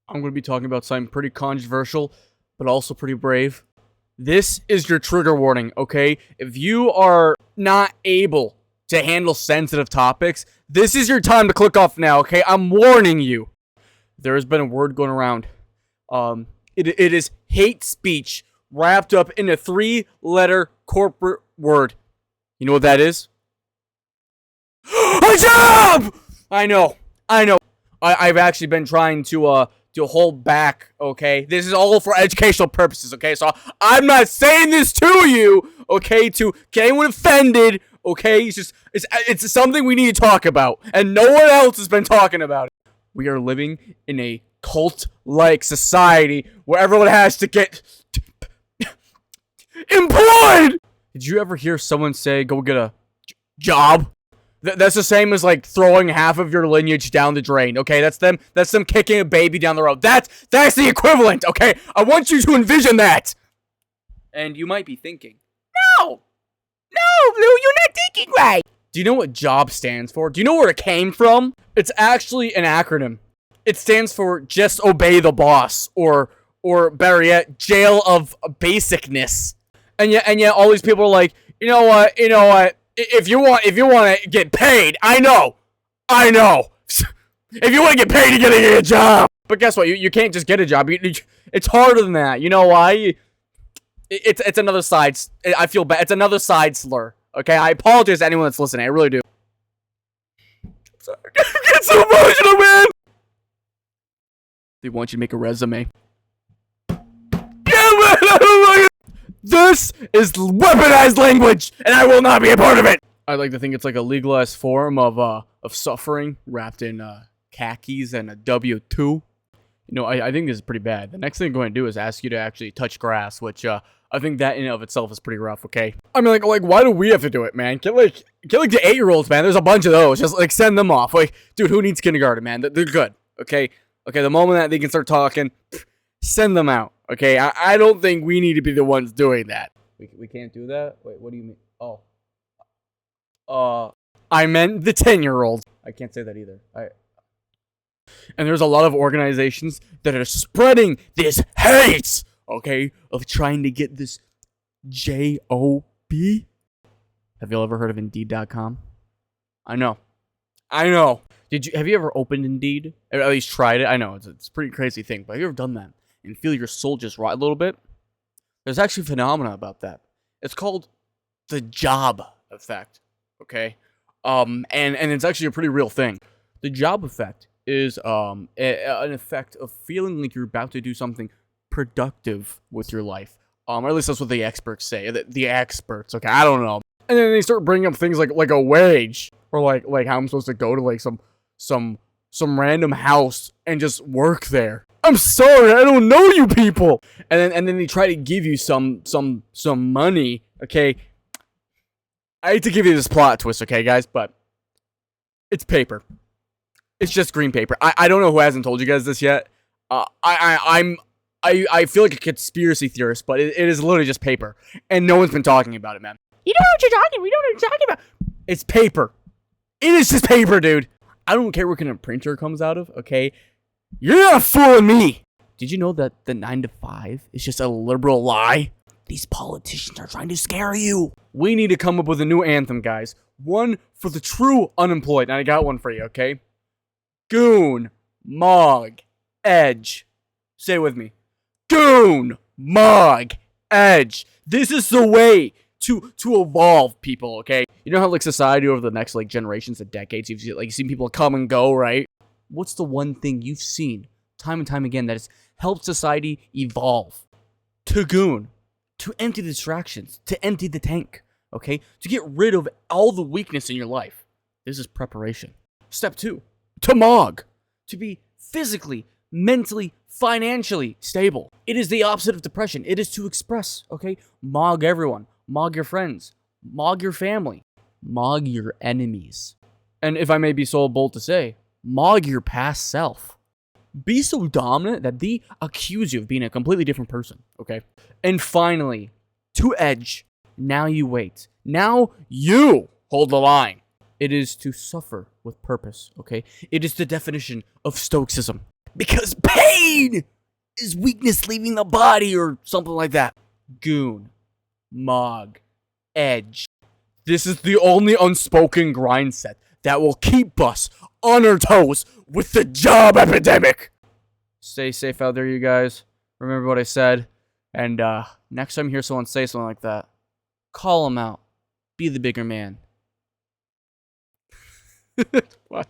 I'm going to be talking about something pretty controversial, but also pretty brave. This is your trigger warning, okay? If you are not able to handle sensitive topics, this is your time to click off now, okay? I'm warning you. There has been a word going around. It is hate speech wrapped up in a 3-letter corporate word. You know what that is? A job! I know. I've actually been trying to hold back, okay? This is all for educational purposes, okay? So I'm not saying this to you, okay, to get anyone offended, okay? It's something we need to talk about, and no one else has been talking about it. We are living in a cult-like society where everyone has to get employed! Did you ever hear someone say, go get a job? That's the same as, like, throwing half of your lineage down the drain, okay? That's them kicking a baby down the road. That's the equivalent, okay? I want you to envision that! And you might be thinking, No, Blue, you're not thinking right! Do you know what JOB stands for? Do you know where it came from? It's actually an acronym. It stands for Just Obey the Boss, or better yet, Jail of Basicness. And yet all these people are like, you know what? If you want to get paid, I know. If you want to get paid, you gotta get a job. But guess what? You can't just get a job. It's harder than that. You know why? It's another side. I feel bad. It's another side slur. Okay, I apologize to anyone that's listening. I really do. I'm sorry. I get so emotional, man. They want you to make a resume. This is weaponized language, and I will not be a part of it! I like to think it's like a legalized form of suffering wrapped in khakis and a W-2. You know, I think this is pretty bad. The next thing I'm going to do is ask you to actually touch grass, which I think that in and of itself is pretty rough, okay? I mean, like why do we have to do it, man? Get like the 8-year-olds, man. There's a bunch of those. Just like send them off. Like, dude, who needs kindergarten, man? They're good, okay? Okay, the moment that they can start talking, send them out. Okay, I don't think we need to be the ones doing that. We can't do that? Wait, what do you mean? Oh. I meant the 10-year-olds. I can't say that either. And there's a lot of organizations that are spreading this hate, okay, of trying to get this J-O-B. Have you ever heard of Indeed.com? I know. Have you ever opened Indeed? Or at least tried it? I know, it's a pretty crazy thing, but have you ever done that? And feel your soul just rot a little bit? There's actually a phenomena about that. It's called the job effect, okay? And it's actually a pretty real thing. The job effect is an effect of feeling like you're about to do something productive with your life. Or at least that's what the experts say. The experts, okay? I don't know. And then they start bringing up things like a wage, or like how I'm supposed to go to like some random house and just work there. I'm sorry, I don't know you people. And then they try to give you some money, okay? I hate to give you this plot twist, okay, guys, but it's paper. It's just green paper. I don't know who hasn't told you guys this yet. I feel like a conspiracy theorist, but it is literally just paper, and no one's been talking about it, man. We know what you're talking about. It's paper. It is just paper, dude. I don't care what kind of printer it comes out of, okay? You're not fooling me! Did you know that the 9 to 5 is just a liberal lie? These politicians are trying to scare you! We need to come up with a new anthem, guys. One for the true unemployed. And I got one for you, okay? Goon, Mog, Edge. Say it with me. Goon, Mog, Edge. This is the way to evolve, people, okay? You know how, like, society over the next, like, generations and decades, you've seen people come and go, right? What's the one thing you've seen time and time again that has helped society evolve? To goon. To empty the distractions. To empty the tank. Okay? To get rid of all the weakness in your life. This is preparation. Step 2. To mog. To be physically, mentally, financially stable. It is the opposite of depression. It is to express. Okay? Mog everyone. Mog your friends. Mog your family. Mog your enemies. And if I may be so bold to say, mog your past self. Be so dominant that they accuse you of being a completely different person, okay? And finally, to Edge, now you wait. Now you hold the line. It is to suffer with purpose, okay? It is the definition of stoicism. Because pain is weakness leaving the body or something like that. Goon. Mog. Edge. This is the only unspoken grind set that will keep us on our toes with the job epidemic. Stay safe out there, you guys. Remember what I said. And next time you hear someone say something like that, call them out. Be the bigger man. What?